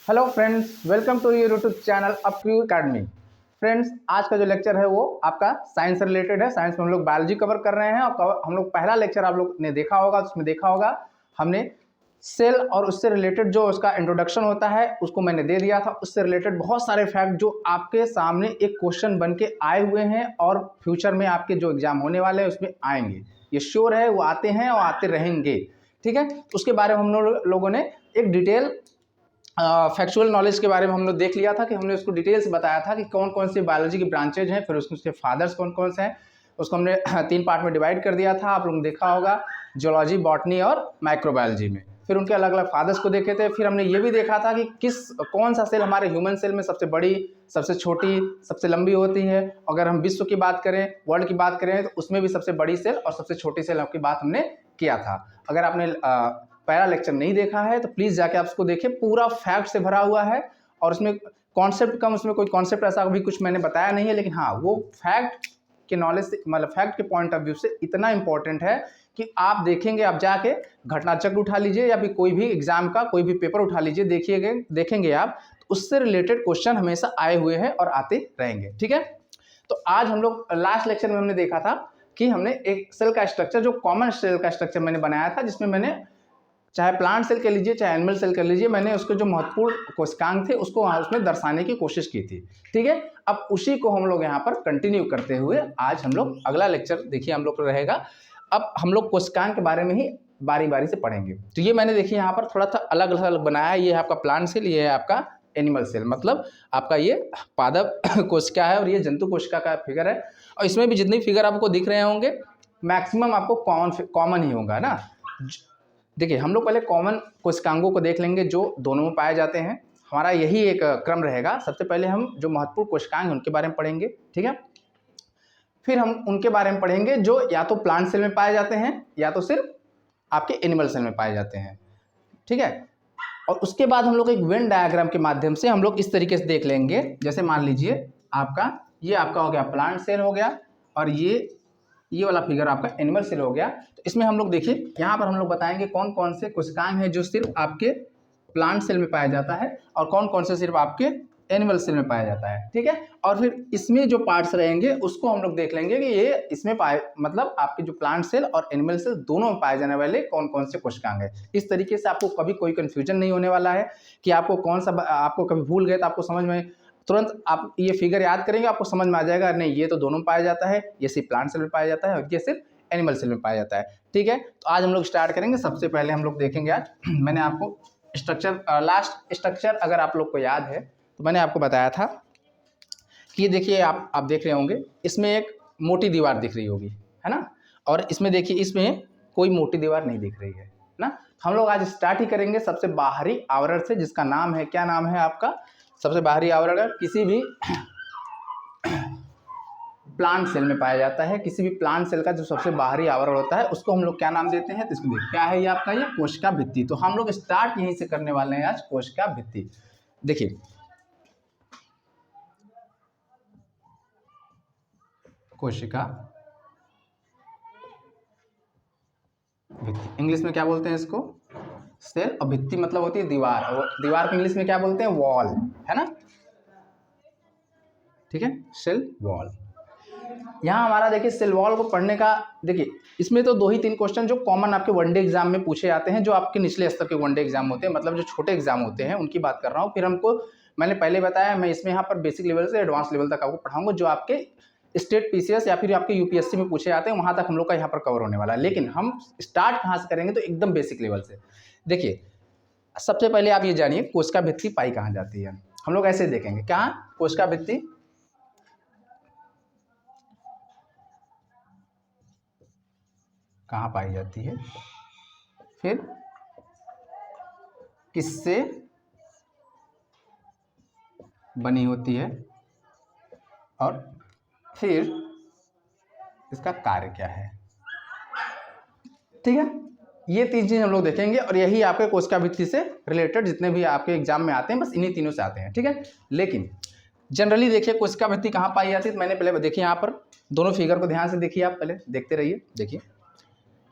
Hello friends, welcome to your YouTube channel UpQ academy. Friends, आज का जो lecture है वो आपका साइंस से रिलेटेड है। साइंस में हम लोग बायोलॉजी कवर कर रहे हैं और हम लोग पहला लेक्चर आप लोग ने देखा होगा, उसमें देखा होगा हमने सेल और उससे रिलेटेड जो उसका इंट्रोडक्शन होता है उसको मैंने दे दिया था। उससे रिलेटेड बहुत सारे फैक्ट जो आपके सामने एक क्वेश्चन बन के आए हुए हैं और फ्यूचर में आपके जो एग्जाम होने वाले हैं उसमें आएंगे, ये श्योर है, वो आते हैं और आते रहेंगे। ठीक है, उसके बारे में हम लोगों ने एक डिटेल फैक्चुअल नॉलेज के बारे में हम लोग देख लिया था कि हमने उसको डिटेल से बताया था कि कौन कौन सी बायोलॉजी की ब्रांचेज हैं, फिर उसके फादर्स कौन कौन से हैं, उसको हमने 3 पार्ट में डिवाइड कर दिया था। आप लोगों ने देखा होगा जियोलॉजी, बॉटनी और माइक्रोबायोलॉजी में। फिर उनके अलग अलग फादर्स को देखे थे। फिर हमने ये भी देखा था कि कौन सा सेल हमारे ह्यूमन सेल में सबसे बड़ी, सबसे छोटी, सबसे लंबी होती है। अगर हम विश्व की बात करें, वर्ल्ड की बात करें, तो उसमें भी सबसे बड़ी सेल और सबसे छोटी सेल की बात हमने किया था। अगर आपने पहला लेक्चर नहीं देखा है तो प्लीज़ जाके आप उसको देखें, पूरा फैक्ट से भरा हुआ है और उसमें कॉन्सेप्ट कम, उसमें कोई कॉन्सेप्ट ऐसा भी कुछ मैंने बताया नहीं है, लेकिन हाँ वो फैक्ट के नॉलेज से, मतलब फैक्ट के पॉइंट ऑफ व्यू से इतना इंपॉर्टेंट है कि आप देखेंगे, आप जाके घटना चक्र उठा लीजिए या फिर कोई भी एग्जाम का कोई भी पेपर उठा लीजिए, देखेंगे आप तो उससे रिलेटेड क्वेश्चन हमेशा आए हुए हैं और आते रहेंगे। ठीक है, तो आज हम लोग लास्ट लेक्चर में हमने देखा था कि हमने एक सेल का स्ट्रक्चर, जो कॉमन सेल का स्ट्रक्चर मैंने बनाया था, जिसमें मैंने चाहे प्लांट सेल कर लीजिए चाहे एनिमल सेल कर लीजिए, मैंने उसके जो महत्वपूर्ण कोशिकांग थे उसको उसमें दर्शाने की कोशिश की थी। ठीक है, अब उसी को हम लोग यहाँ पर कंटिन्यू करते हुए आज हम लोग अगला लेक्चर देखिए हम लोग को रहेगा। अब हम लोग कोशिकांग के बारे में ही बारी बारी से पढ़ेंगे। तो ये मैंने देखिए यहाँ पर थोड़ा सा अलग अलग बनाया है। ये है आपका प्लांट सेल, ये है आपका एनिमल सेल, मतलब आपका ये पादप कोशिका है और ये जंतु कोशिका का फिगर है। और इसमें भी जितनी फिगर आपको दिख रहे होंगे मैक्सिमम आपको कॉमन ही होगा ना। देखिए, हम लोग पहले कॉमन कोशिकांगों को देख लेंगे जो दोनों में पाए जाते हैं। हमारा यही एक क्रम रहेगा। सबसे पहले हम जो महत्वपूर्ण कोशिकांग हैं उनके बारे में पढ़ेंगे, ठीक है। फिर हम उनके बारे में पढ़ेंगे जो या तो प्लांट सेल में पाए जाते हैं या तो सिर्फ आपके एनिमल सेल में पाए जाते हैं, ठीक है। और उसके बाद हम लोग एक वेन डायग्राम के माध्यम से हम लोग इस तरीके से देख लेंगे। जैसे मान लीजिए ये आपका हो गया प्लांट सेल हो गया और ये वाला फिगर आपका एनिमल सेल हो गया। तो इसमें हम लोग देखिए यहाँ पर हम लोग बताएंगे कौन कौन से कोशिकांग हैं जो सिर्फ आपके प्लांट सेल में पाया जाता है और कौन कौन से सिर्फ आपके एनिमल सेल में पाया जाता है, ठीक है। और फिर इसमें जो पार्ट्स रहेंगे उसको हम लोग देख लेंगे कि ये इसमें पाए, मतलब आपके जो प्लांट सेल और एनिमल सेल दोनों में पाए जाने वाले कौन कौन से कोशिकांग है। इस तरीके से आपको कभी कोई कंफ्यूजन नहीं होने वाला है कि आपको कौन सा, आपको कभी भूल गए तो आपको समझ में तुरंत आप ये फिगर याद करेंगे, आपको समझ में आ जाएगा नहीं ये तो दोनों में पाया जाता है, ये सिर्फ प्लांट सेल में पाया जाता है और ये सिर्फ एनिमल सेल में पाया जाता है, ठीक है। तो आज हम लोग स्टार्ट करेंगे। सबसे पहले हम लोग देखेंगे आज मैंने आपको स्ट्रक्चर, लास्ट स्ट्रक्चर अगर आप लोग को याद है तो मैंने आपको बताया था कि ये देखिए आप देख रहे होंगे, इसमें एक मोटी दीवार दिख रही होगी, है ना। और इसमें देखिए इसमें कोई मोटी दीवार नहीं दिख रही है ना। हम लोग आज स्टार्ट ही करेंगे सबसे बाहरी आवरण से, जिसका नाम है, क्या नाम है आपका, सबसे बाहरी आवरण किसी भी प्लांट सेल में पाया जाता है। किसी भी प्लांट सेल का जो सबसे बाहरी आवरण होता है उसको हम लोग क्या नाम देते हैं, तो इसको देखिए क्या है, ये आपका ये कोशिका भित्ति। तो हम लोग स्टार्ट यहीं से करने वाले हैं आज, कोशिका भित्ति। देखिए कोशिका भित्ति, इंग्लिश में क्या बोलते हैं इसको, सेल, और भित्ति मतलब होती है दीवार, और दीवार को इंग्लिश में क्या बोलते हैं, वॉल, है ना, ठीक है, सेल वॉल। यहाँ हमारा देखिए सेल वॉल को पढ़ने का, देखिए इसमें तो 2 ही 3 क्वेश्चन जो कॉमन आपके वनडे एग्जाम में पूछे जाते हैं, जो आपके निचले स्तर के वनडे एग्जाम होते हैं, मतलब जो छोटे एग्जाम होते हैं उनकी बात कर रहा हूँ। फिर हमको मैंने पहले बताया, मैं इसमें यहाँ पर बेसिक लेवल से एडवांस लेवल तक आपको पढ़ाऊंगा, जो आपके स्टेट पीसीएस या फिर आपके यूपीएससी में पूछे जाते हैं, वहाँ तक हम लोग का यहाँ पर कवर होने वाला है। लेकिन हम स्टार्ट कहाँ से करेंगे, तो एकदम बेसिक लेवल से। देखिए सबसे पहले आप ये जानिए कोशिका भित्ति पाई कहाँ जाती है। हम लोग ऐसे देखेंगे, कहाँ कोशिका भित्ति कहाँ पाई जाती है, फिर किससे बनी होती है और फिर इसका कार्य क्या है, ठीक है। ये 3 चीज़ हम लोग देखेंगे और यही आपके कोशिका भित्ति से रिलेटेड जितने भी आपके एग्जाम में आते हैं बस इन्हीं तीनों से आते हैं, ठीक है। लेकिन जनरली देखिए कोशिका भित्ति कहाँ पाई जाती है, तो मैंने पहले देखिए यहाँ पर दोनों फिगर को ध्यान से देखिए, आप पहले देखते रहिए। देखिए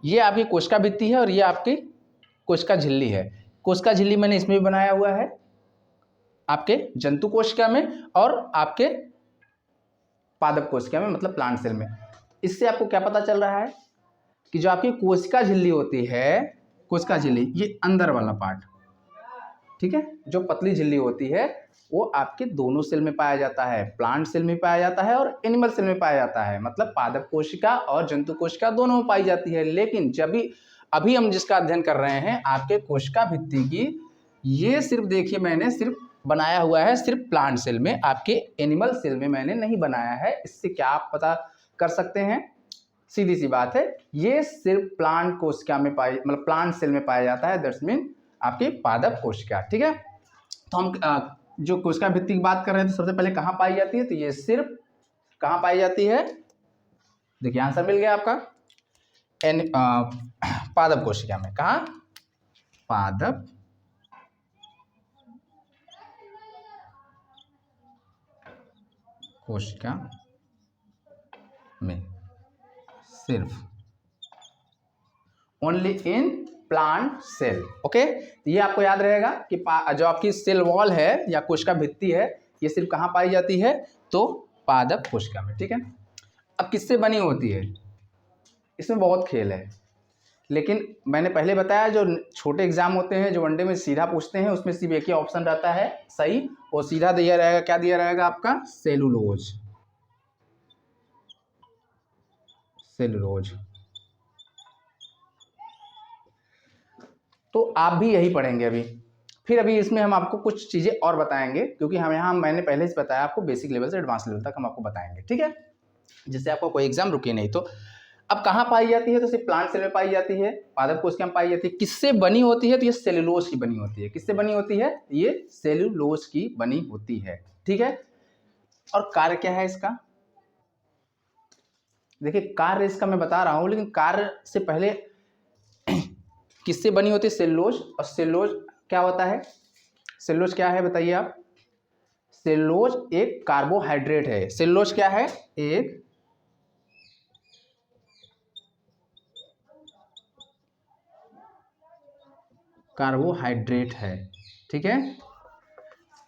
ये आपकी कोशिका भित्ति है और ये आपकी कोशिका झिल्ली है। कोशिका झिल्ली मैंने इसमें भी बनाया हुआ है आपके जंतु कोशिका में और आपके पादप कोशिका में, मतलब प्लांट सेल में। इससे आपको क्या पता चल रहा है कि जो आपकी कोशिका झिल्ली होती है, कोशिका झिल्ली, ये अंदर वाला पार्ट, ठीक है, जो पतली झिल्ली होती है वो आपके दोनों सेल में पाया जाता है, प्लांट सेल में पाया जाता है और एनिमल सेल में पाया जाता है, मतलब पादप कोशिका और जंतु कोशिका दोनों में पाई जाती है। लेकिन जब भी अभी हम जिसका अध्ययन कर रहे हैं आपके कोशिका भित्ति की, ये सिर्फ देखिए मैंने सिर्फ बनाया हुआ है सिर्फ प्लांट सेल में, आपके एनिमल सेल में मैंने नहीं बनाया है। इससे क्या आप पता कर सकते हैं, सीधी सी बात है, ये सिर्फ प्लांट कोशिका में मतलब प्लांट सेल में पाया जाता है, दैट्स मीन आपकी पादप कोशिका, ठीक है। तो हम जो कोशिका भित्ति की बात कर रहे हैं तो सबसे पहले कहाँ पाई जाती है, तो ये सिर्फ कहाँ पाई जाती है, देखिए आंसर मिल गया आपका, पादप कोशिका में। कहाँ, पादप कोशिका में, सिर्फ, only in plant cell. Okay, ये आपको याद रहेगा कि जो आपकी सेल वॉल है या कोशिका भित्ति है, ये सिर्फ कहाँ पाई जाती है, तो पादप कोशिका में, ठीक है। अब किससे बनी होती है, इसमें बहुत खेल है, लेकिन मैंने पहले बताया जो छोटे एग्जाम होते हैं जो वनडे में सीधा पूछते हैं उसमें सिर्फ एक ही ऑप्शन रहता है सही, और सीधा दिया रहेगा, क्या दिया रहेगा आपका, सेलुलोज, सेलुलोज। तो आप भी यही पढ़ेंगे अभी। फिर अभी इसमें हम आपको कुछ चीज़ें और बताएंगे, क्योंकि हम यहाँ मैंने पहले से बताया आपको, बेसिक लेवल से एडवांस लेवल तक हम आपको बताएंगे, ठीक है, जिससे आपको कोई एग्जाम रुके नहीं। तो अब कहाँ पाई जाती है, तो सिर्फ प्लांट सेल में पाई जाती है, पादप कोशिका में पाई जाती है। किससे बनी होती है, तो ये सेलुलोज की बनी होती है। किससे बनी होती है, ये सेलुलोज की बनी होती है, ठीक है। और कार्य क्या है इसका, देखिए कार्य इसका मैं बता रहा हूँ, लेकिन कार्य से पहले किससे बनी होती है, सेलुलोज। और सेलुलोज क्या होता है, सेलुलोज क्या है बताइए आप, सेलुलोज एक कार्बोहाइड्रेट है। सेलुलोज क्या है, एक कार्बोहाइड्रेट है, ठीक है।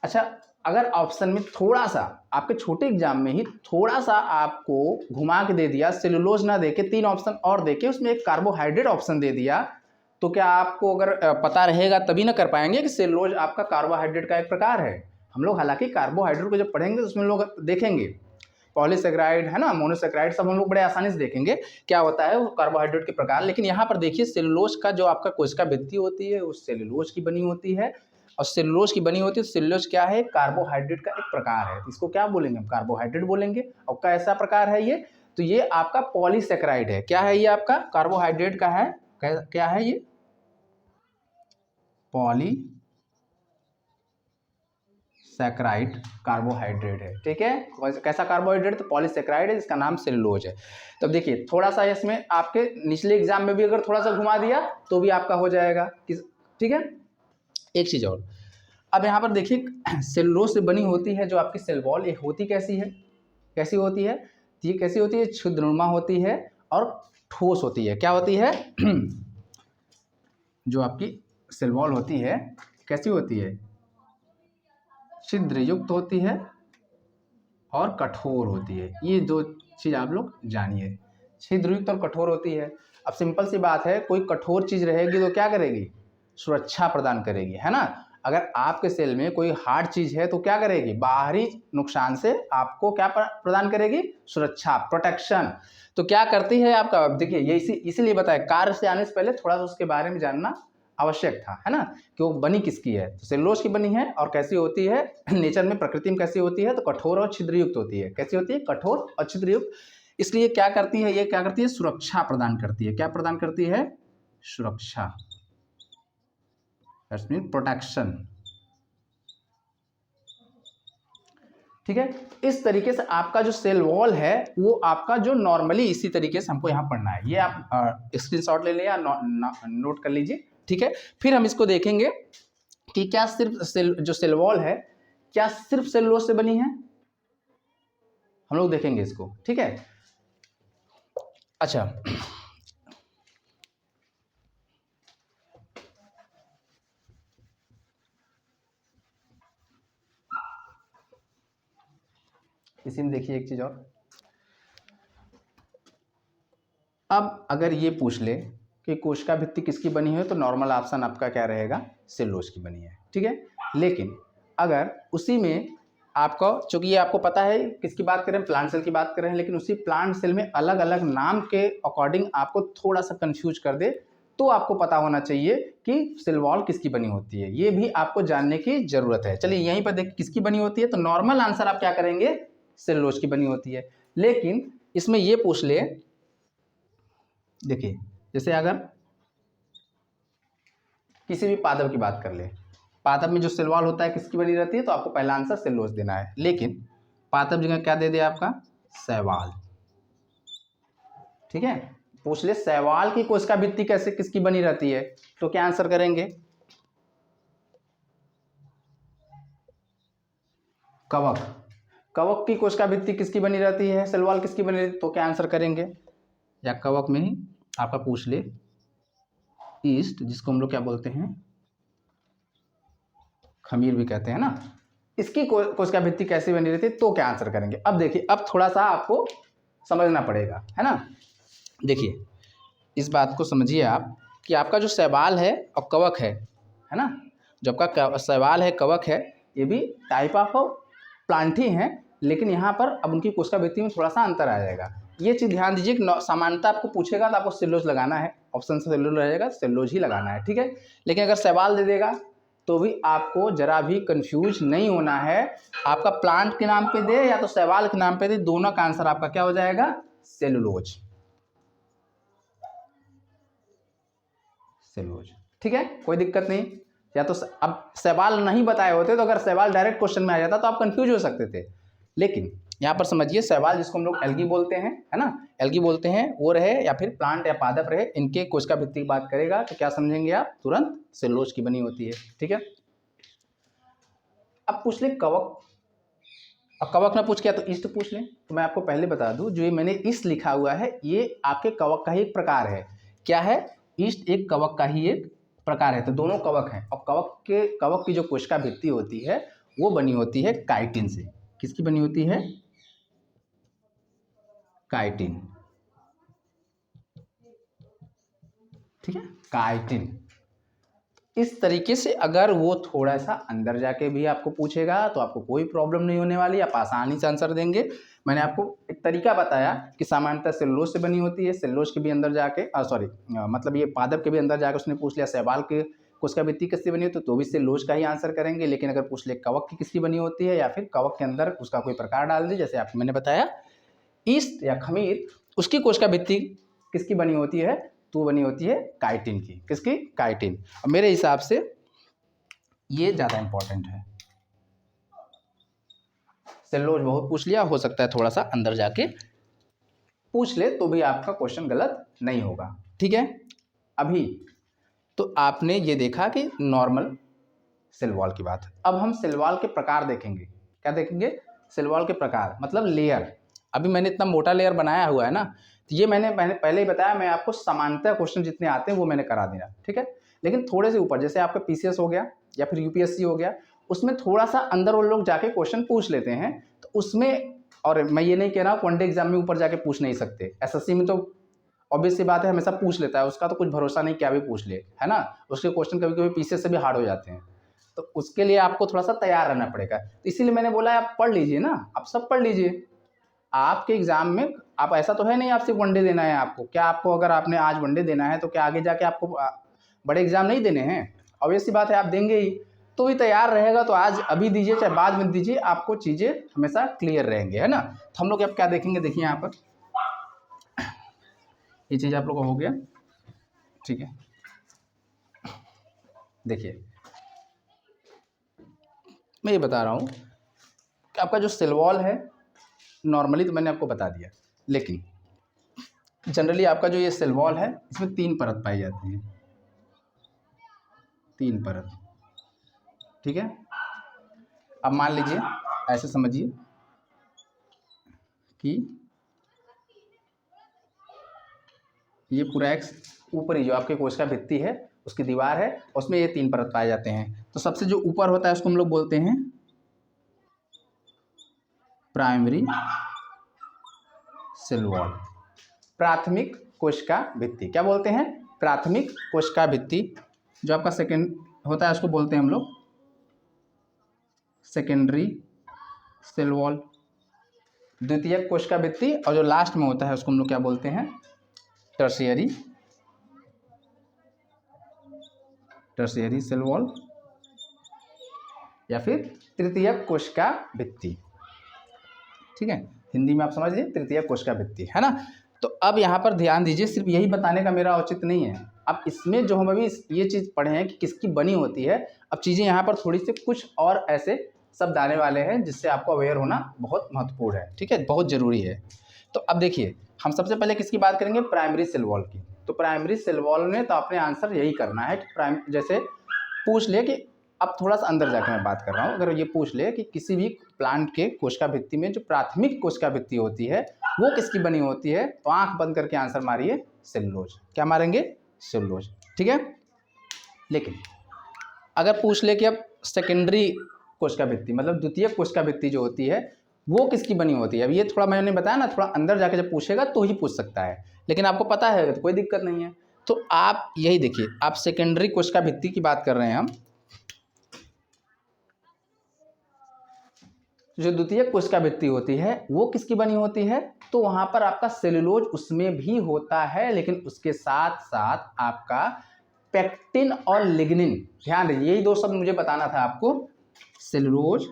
अच्छा, अगर ऑप्शन में थोड़ा सा आपके छोटे एग्जाम में ही थोड़ा सा आपको घुमा के दे दिया, सेलुलोज ना देके 3 ऑप्शन और देके उसमें एक कार्बोहाइड्रेट ऑप्शन दे दिया, तो क्या आपको अगर पता रहेगा तभी ना कर पाएंगे कि सेलुलोज आपका कार्बोहाइड्रेट का एक प्रकार है। हम लोग हालांकि कार्बोहाइड्रेट को जब पढ़ेंगे तो उसमें लोग देखेंगे पॉलीसेकेराइड है ना, मोनोसेकेराइड, सब हम लोग बड़े आसानी से देखेंगे क्या होता है वो कार्बोहाइड्रेट के प्रकार। लेकिन यहाँ पर देखिए सेलुलोज का जो आपका कोशिका भित्ति होती है वो सेलुलोज की बनी होती है, और सेलुलोज की बनी होती है। सेलुलोज क्या है, कार्बोहाइड्रेट का एक प्रकार है, इसको क्या बोलेंगे हम, कार्बोहाइड्रेट बोलेंगे। और कैसा प्रकार है ये, तो ये आपका पॉलीसेकेराइड है। क्या है ये आपका, कार्बोहाइड्रेट का है, क्या है ये, पॉलीसेकेराइड कार्बोहाइड्रेट है, ठीक है। कैसा कार्बोहाइड्रेट, तो पॉलीसेकेराइड है, जिसका नाम सेलुलोज है। तो देखिए थोड़ा सा इसमें आपके निचले एग्जाम में भी अगर थोड़ा सा घुमा दिया तो भी आपका हो जाएगा, ठीक है। एक चीज और, अब यहाँ पर देखिए सेलुलोज से बनी होती है जो आपकी सेल वॉल, ये होती कैसी है, कैसी होती है, ये कैसी होती है, छिद्रनुमा होती है और ठोस होती है। क्या होती है जो आपकी सेल वॉल होती है कैसी होती है, छिद्र युक्त होती है और कठोर होती है। ये दो चीज आप लोग जानिए, छिद्र युक्त और कठोर होती है। अब सिंपल सी बात है, कोई कठोर चीज रहेगी तो क्या करेगी, सुरक्षा प्रदान करेगी, है ना। अगर आपके सेल में कोई हार्ड चीज है तो क्या करेगी, बाहरी नुकसान से आपको क्या प्रदान करेगी, सुरक्षा, प्रोटेक्शन। तो क्या करती है आपका, देखिए ये इसीलिए बताया, कार्य से आने से पहले थोड़ा सा उसके बारे में जानना आवश्यक था, है ना, कि वो बनी किसकी है। तो सेलुलोज की बनी है, और कैसी होती है नेचर में, प्रकृति में कैसी होती है, तो कठोर और छिद्रयुक्त होती है। कैसी होती है, कठोर और छिद्रयुक्त। इसलिए क्या करती है, ये क्या करती है, सुरक्षा प्रदान करती है। क्या प्रदान करती है, सुरक्षा, दैट्स मीन प्रोटेक्शन, ठीक है। इस तरीके से आपका जो सेल वॉल है वो आपका जो नॉर्मली इसी तरीके से हमको यहाँ पढ़ना है। ये आप स्क्रीनशॉट ले लें या नोट कर लीजिए, ठीक है। फिर हम इसको देखेंगे कि क्या सिर्फ जो सेल वॉल है क्या सिर्फ सेलुलोज से बनी है, हम लोग देखेंगे इसको, ठीक है। अच्छा, इसी में देखिए एक चीज़ और, अब अगर ये पूछ ले कि कोशिका भित्ति किसकी बनी है तो नॉर्मल ऑप्शन आपका क्या रहेगा, सेलुलोज की बनी है, ठीक है। लेकिन अगर उसी में आपको, चूंकि ये आपको पता है किसकी बात करें, प्लांट सेल की बात कर रहे हैं, लेकिन उसी प्लांट सेल में अलग अलग नाम के अकॉर्डिंग आपको थोड़ा सा कंफ्यूज कर दे, तो आपको पता होना चाहिए कि सेल वॉल किसकी बनी होती है, ये भी आपको जानने की जरूरत है। चलिए यहीं पर देख किसकी बनी होती है, तो नॉर्मल आंसर आप क्या करेंगे, सेलुलोज की बनी होती है। लेकिन इसमें ये पूछ ले, देखिए जैसे अगर किसी भी पादप की बात कर ले, पादप में जो सेल वॉल होता है किसकी बनी रहती है, तो आपको पहला आंसर सेलुलोज देना है। लेकिन पादप जगह क्या दे दिया आपका, शैवाल, ठीक है। पूछ ले शैवाल की कोशिका भित्ति कैसे किसकी बनी रहती है, तो क्या आंसर करेंगे, कवक। कवक की कोशिका भित्ति किसकी बनी रहती है, सेल वॉल किसकी बनी रहती है, तो क्या आंसर करेंगे, या कवक में ही आपका पूछ ले ईस्ट, जिसको हम लोग क्या बोलते हैं, खमीर भी कहते हैं ना, इसकी कोशिका भित्ति कैसी बनी रहती है, तो क्या आंसर करेंगे। अब देखिए अब थोड़ा सा आपको समझना पड़ेगा, है ना। देखिए इस बात को समझिए आप कि आपका जो शैवाल है और कवक है ना, जो आपका शैवाल है कवक है, ये भी टाइप ऑफ प्लांट ही हैं, लेकिन यहाँ पर अब उनकी कोशिका भित्ति में थोड़ा सा अंतर आ जाएगा। ये चीज़ ध्यान दीजिए कि समानता आपको पूछेगा तो आपको सेलुलोज लगाना है, ऑप्शन से सेलुलोज रहेगा, सेलुलोज ही लगाना है, ठीक है। लेकिन अगर शैवाल दे देगा तो भी आपको जरा भी कंफ्यूज नहीं होना है, आपका प्लांट के नाम पे दे या तो शैवाल के नाम पे दे, दोनों का आंसर आपका क्या हो जाएगा, सेलुलोज, सेलुलोज, ठीक है, कोई दिक्कत नहीं। या तो अब शैवाल नहीं बताए होते तो अगर शैवाल डायरेक्ट क्वेश्चन में आ जाता तो आप कंफ्यूज हो सकते थे, लेकिन यहाँ पर समझिए शैवाल जिसको हम लोग एल्गी बोलते हैं, है ना, एल्गी बोलते हैं, वो रहे या फिर प्लांट या पादप रहे, इनके कोशिका भित्ति की बात करेगा तो क्या समझेंगे आप, तुरंत सेलुलोज की बनी होती है, ठीक है। अब पूछ ले कवक, अब कवक ना पूछ किया तो ईस्ट पूछ लें, तो मैं आपको पहले बता दूं जो ये मैंने ईस्ट लिखा हुआ है ये आपके कवक का ही एक प्रकार है। क्या है, ईस्ट एक कवक का ही एक प्रकार है, तो दोनों कवक हैं। और कवक की जो कोशिका भित्ति होती है वो बनी होती है काइटिन से। किसकी बनी होती है, काइटिन, ठीक है, काइटिन। इस तरीके से अगर वो थोड़ा सा अंदर जाके भी आपको पूछेगा तो आपको कोई प्रॉब्लम नहीं होने वाली, आप आसानी से आंसर देंगे। मैंने आपको एक तरीका बताया कि सामान्यतः सेलुलोज से बनी होती है, सेलुलोज के भी अंदर जाके मतलब ये पादप के भी अंदर जाके उसने पूछ लिया शैवाल के कोशिका भित्ति किससे बनी होती है तो भी सेलुलोज का ही आंसर करेंगे। लेकिन अगर पूछ ले कवक की किसकी बनी होती है या फिर कवक के अंदर उसका कोई प्रकार डाल दे, जैसे आपको मैंने बताया ईस्ट या खमीर, उसकी कोशिका भित्ति किसकी बनी होती है, तो बनी होती है काइटिन की। किसकी, काइटिन। और मेरे हिसाब से ये ज़्यादा इंपॉर्टेंट है, सेलुलोज बहुत पूछ लिया, हो सकता है थोड़ा सा अंदर जाके पूछ ले तो भी आपका क्वेश्चन गलत नहीं होगा, ठीक है। अभी तो आपने ये देखा कि नॉर्मल सेल वॉल की बात, अब हम सेल वॉल के प्रकार देखेंगे। क्या देखेंगे, सेल वॉल के प्रकार मतलब लेयर। अभी मैंने इतना मोटा लेयर बनाया हुआ है ना, तो ये मैंने पहले ही बताया, मैं आपको समानता क्वेश्चन जितने आते हैं वो मैंने करा दिया, ठीक है। लेकिन थोड़े से ऊपर जैसे आपका पीसीएस हो गया या फिर यूपीएससी हो गया, उसमें थोड़ा सा अंदर वो लोग जाके क्वेश्चन पूछ लेते हैं, तो उसमें, और मैं ये नहीं कह रहा हूँ वनडे एग्जाम में ऊपर जाके पूछ नहीं सकते, एसएससी में तो ऑब्वियस सी बात है हमेशा पूछ लेता है, उसका तो कुछ भरोसा नहीं क्या भी पूछ ले, है ना। उसके क्वेश्चन कभी कभी पीसीएस से भी हार्ड हो जाते हैं, तो उसके लिए आपको थोड़ा सा तैयार रहना पड़ेगा। तो इसीलिए मैंने बोला आप पढ़ लीजिए ना, आप सब पढ़ लीजिए। आपके एग्जाम में आप ऐसा तो है नहीं आप सिर्फ वनडे देना है आपको, क्या आपको अगर आपने आज वनडे देना है तो क्या आगे जाके आपको बड़े एग्जाम नहीं देने हैं, ऑब्वियस सी बात है आप देंगे ही। तो भी तैयार रहेगा तो आज अभी दीजिए चाहे बाद में दीजिए, आपको चीज़ें हमेशा क्लियर रहेंगे, है ना। तो हम लोग अब क्या देखेंगे, देखिए यहाँ पर ये चीज़ आप लोग का हो गया, ठीक है। देखिए मैं ये बता रहा हूँ कि आपका जो सेल वॉल है नॉर्मली तो मैंने आपको बता दिया, लेकिन जनरली आपका जो ये सेल वॉल है इसमें 3 परत पाई जाती है, 3 परत, ठीक है। अब मान लीजिए ऐसे समझिए कि ये पूरा एक्स ऊपर ही जो आपके कोशिका भित्ति है उसकी दीवार है, उसमें ये 3 परत पाए जाते हैं। तो सबसे जो ऊपर होता है उसको हम लोग बोलते हैं प्राइमरी सेल वॉल, प्राथमिक कोशिका भित्ति। क्या बोलते हैं? प्राथमिक कोशिका भित्ति। जो आपका सेकेंड होता है उसको बोलते हैं हम लोग सेकेंडरी सेल वॉल, द्वितीयक कोशिका भित्ति। और जो लास्ट में होता है उसको हम लोग क्या बोलते हैं? टर्शियरी सेल वॉल या फिर तृतीयक कोशिका भित्ति। ठीक है, हिंदी में आप समझ लीजिए तृतीयक कोशिका भित्ति, है ना। तो अब यहाँ पर ध्यान दीजिए, सिर्फ यही बताने का मेरा औचित्य नहीं है। अब इसमें जो हम अभी ये चीज़ पढ़े हैं कि किसकी बनी होती है, अब चीज़ें यहाँ पर थोड़ी सी कुछ और ऐसे शब्द आने वाले हैं जिससे आपको अवेयर होना बहुत महत्वपूर्ण है। ठीक है, बहुत ज़रूरी है। तो अब देखिए, हम सबसे पहले किसकी बात करेंगे? प्राइमरी सेल वॉल की। तो प्राइमरी सेल वॉल में तो आपने आंसर यही करना है कि जैसे पूछ ले कि, अब थोड़ा सा अंदर जाकर मैं बात कर रहा हूँ, अगर ये पूछ ले कि किसी भी प्लांट के कोशिका भित्ति में जो प्राथमिक कोशिका भित्ति होती है वो किसकी बनी होती है, तो आंख बंद करके आंसर मारिए सेलुलोज। क्या मारेंगे? सेलुलोज। ठीक है, लेकिन अगर पूछ ले कि अब सेकेंडरी कोशिका भित्ति मतलब द्वितीयक कोशिका भित्ति जो होती है वो किसकी बनी होती है, अब ये थोड़ा मैंने बताया ना, थोड़ा अंदर जाके जब पूछेगा तो ही पूछ सकता है, लेकिन आपको पता है तो कोई दिक्कत नहीं है। तो आप यही देखिए, आप सेकेंडरी कोशिका भित्ति की बात कर रहे हैं हम, जो द्वितीयक कोशिका भित्ति होती है वो किसकी बनी होती है, तो वहां पर आपका सेलुलोज उसमें भी होता है, लेकिन उसके साथ साथ आपका पेक्टिन और लिग्निन, ध्यान रखिए यही दो शब्द मुझे बताना था आपको, cellulose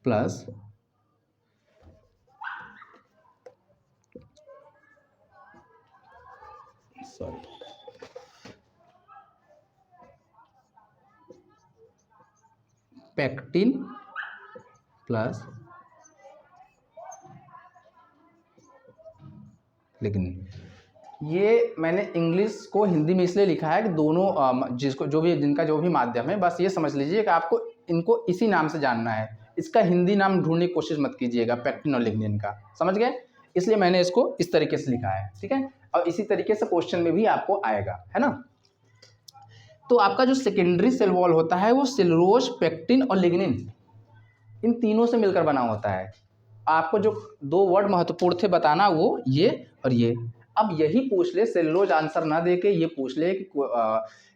plus pectin plus lignin. ये मैंने इंग्लिश को हिंदी में इसलिए लिखा है कि दोनों जिसको जिनका जो भी माध्यम है, बस ये समझ लीजिए कि आपको इनको इसी नाम से जानना है, इसका हिंदी नाम ढूंढने की कोशिश मत कीजिएगा पेक्टिन और लिग्निन का, समझ गए? इसलिए मैंने इसको इस तरीके से लिखा है। ठीक है, और इसी तरीके से क्वेश्चन में भी आपको आएगा, है ना। तो आपका जो सेकेंडरी सेल वॉल होता है वो सेलुलोज, पेक्टिन और लिग्निन इन तीनों से मिलकर बना होता है। आपको जो दो वर्ड महत्वपूर्ण थे बताना वो ये और ये। अब यही पूछ ले, सेलुलोज आंसर ना देके ये पूछ ले कि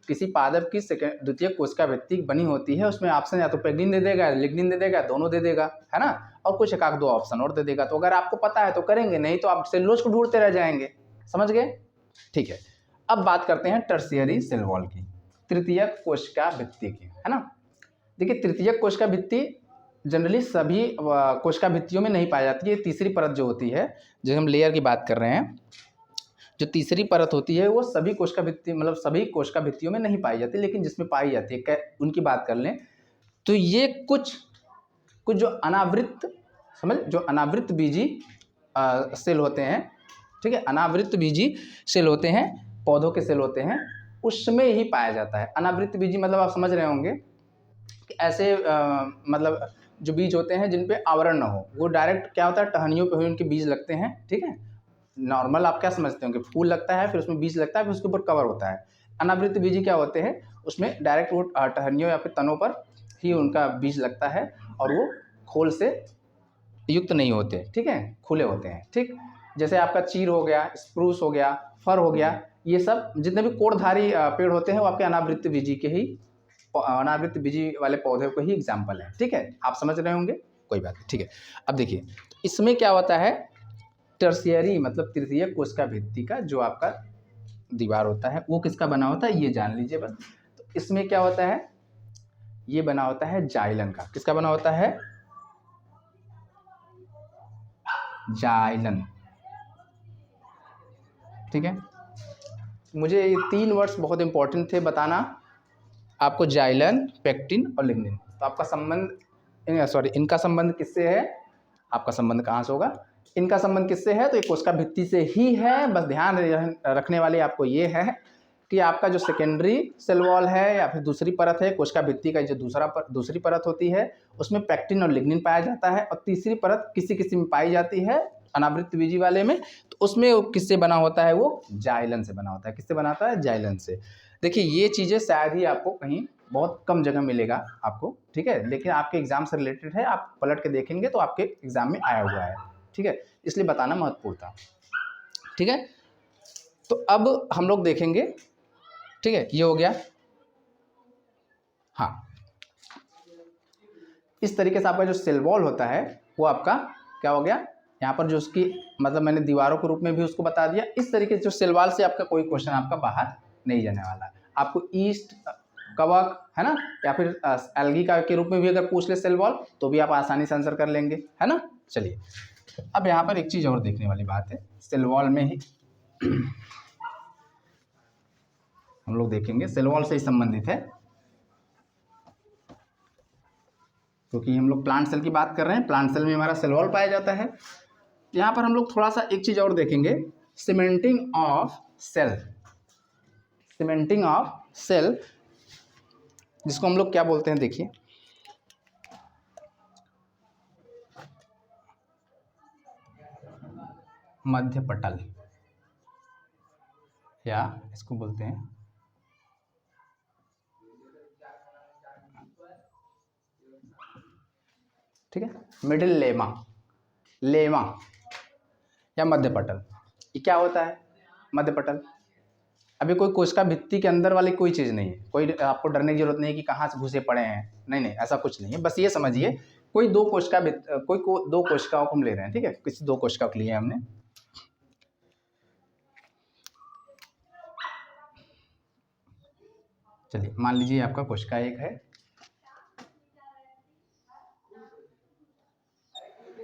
किसी पादप की द्वितीयक कोशिका भित्ति बनी होती है, उसमें ऑप्शन या तो पेक्टिन दे देगा, लिग्निन दे देगा, दोनों दे देगा, है ना, और कुछ एक आध दो ऑप्शन और दे देगा। तो अगर आपको पता है तो करेंगे, नहीं तो आप सेलुलोज को ढूंढते रह जाएंगे। समझ गए? ठीक है, अब बात करते हैं टर्शियरी सेल वॉल की, तृतीयक कोशिका भित्ति की, है ना। देखिए, तृतीयक कोशिका भित्ति जनरली सभी कोशिका भित्तियों में नहीं पाई जाती है। तीसरी परत जो होती है, जो हम लेयर की बात कर रहे हैं, जो तीसरी परत होती है वो सभी कोशिका भित्ति मतलब सभी कोशिका भित्तियों में नहीं पाई जाती, लेकिन जिसमें पाई जाती है उनकी बात कर लें तो ये कुछ जो अनावृत जो अनावृत बीजी सेल होते हैं, ठीक है, अनावृत बीजी सेल होते हैं, पौधों के सेल होते हैं, उसमें ही पाया जाता है। अनावृत बीजी मतलब आप समझ रहे होंगे कि ऐसे मतलब जो बीज होते हैं जिन पे आवरण ना हो, वो डायरेक्ट क्या होता है, टहनियों पे हुए उनके बीज लगते हैं। ठीक है, नॉर्मल आप क्या समझते होंगे, फूल लगता है, फिर उसमें बीज लगता है, फिर उसके ऊपर कवर होता है। अनावृत बीजी क्या होते हैं, उसमें डायरेक्ट वो टहनियों या फिर तनों पर ही उनका बीज लगता है और वो खोल से युक्त नहीं होते। ठीक है, खुले होते हैं। ठीक, जैसे आपका चीर हो गया, स्प्रूस हो गया, फर हो गया, ये सब जितने भी कोड़धारी पेड़ होते हैं वो आपके अनावृत बीजी के ही, अनावृत बीजी वाले पौधे को ही एग्जाम्पल है। ठीक है, आप समझ रहे होंगे, कोई बात नहीं। ठीक है, अब देखिए इसमें क्या होता है, टर्शियरी मतलब तृतीयक कोशिका भित्ति का जो आपका दीवार होता है वो किसका बना होता है, ये जान लीजिए बस। तो इसमें क्या होता है, ये बना होता है जाइलन का। किसका बना होता है? जाइलन। ठीक है, मुझे ये तीन वर्ड्स बहुत इंपॉर्टेंट थे बताना आपको, जाइलन, पेक्टिन और लिग्निन। तो आपका संबंध इनका संबंध किससे है, आपका संबंध कहाँ से होगा, इनका संबंध किससे है, तो ये कोशिका भित्ति से ही है। बस ध्यान रखने वाली आपको ये है कि आपका जो सेकेंडरी सेल वॉल है या फिर दूसरी परत है कोशिका भित्ति का, जो दूसरी परत होती है उसमें पेक्टिन और लिग्निन पाया जाता है, और तीसरी परत किसी में पाई जाती है अनावृत बीजी वाले में, तो उसमें किससे बना होता है, वो जाइलन से बना होता है। किससे बनाता है? जाइलन से। देखिए ये चीज़ें शायद ही आपको कहीं बहुत कम जगह मिलेगा आपको, ठीक है, लेकिन आपके एग्जाम से रिलेटेड है, आप पलट के देखेंगे तो आपके एग्जाम में आया हुआ है, ठीक है, इसलिए बताना महत्वपूर्ण था, ठीक है। तो अब हम लोग देखेंगे, ठीक है, ये हो गया। हाँ, इस तरीके से आपका जो सेल वॉल होता है वो आपका क्या हो गया, यहाँ पर जो उसकी मतलब मैंने दीवारों के रूप में भी उसको बता दिया। इस तरीके से जो सेल वॉल से आपका कोई क्वेश्चन आपका बाहर नहीं जाने वाला है। आपको ईस्ट कवक है ना, या फिर एल्गी का के रूप में भी अगर पूछ ले सेल वॉल तो भी आप आसानी से आंसर कर लेंगे, है ना। चलिए, अब यहाँ पर एक चीज़ और देखने वाली बात है, सेल वॉल में ही हम लोग देखेंगे, सेल वॉल से ही संबंधित है, क्योंकि हम लोग प्लांट सेल की बात कर रहे हैं, प्लांट सेल में हमारा सेल वॉल पाया जाता है। यहाँ पर हम लोग थोड़ा सा एक चीज़ और देखेंगे, cementing of cell, cementing of cell जिसको हम लोग क्या बोलते हैं, देखिए मध्य पटल, या इसको बोलते हैं ठीक है मिडिल लेमा, लेमा या मध्य पटल। ये क्या होता है मध्य पटल? अभी कोई कोशिका भित्ति के अंदर वाली कोई चीज़ नहीं है, कोई आपको डरने की जरूरत नहीं है कि कहाँ से घुसे पड़े हैं, नहीं नहीं, ऐसा कुछ नहीं है। बस ये समझिए कोई दो कोशिका दो कोशिकाओं को हम ले रहे हैं, ठीक है, किसी दो कोशिका को लिए हमने। चलिए, मान लीजिए आपका कोशिका एक है।